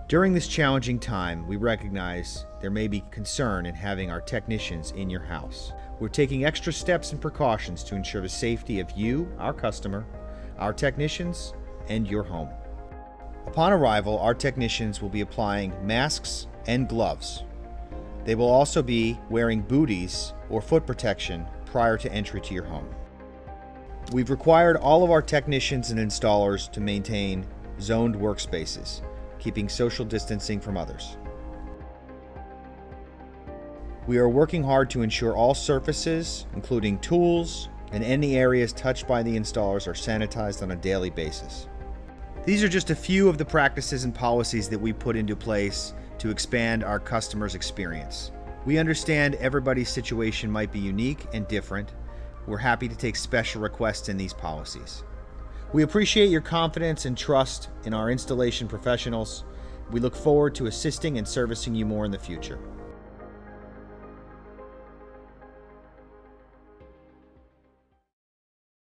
During this challenging time, we recognize there may be concern in having our technicians in your house. We're taking extra steps and precautions to ensure the safety of you, our customer, our technicians, and your home. Upon arrival, our technicians will be applying masks and gloves. They will also be wearing booties or foot protection prior to entry to your home. We've required all of our technicians and installers to maintain zoned workspaces, keeping social distancing from others. We are working hard to ensure all surfaces, including tools, and any areas touched by the installers are sanitized on a daily basis. These are just a few of the practices and policies that we put into place to expand our customers' experience. We understand everybody's situation might be unique and different. We're happy to take special requests in these policies. We appreciate your confidence and trust in our installation professionals. We look forward to assisting and servicing you more in the future.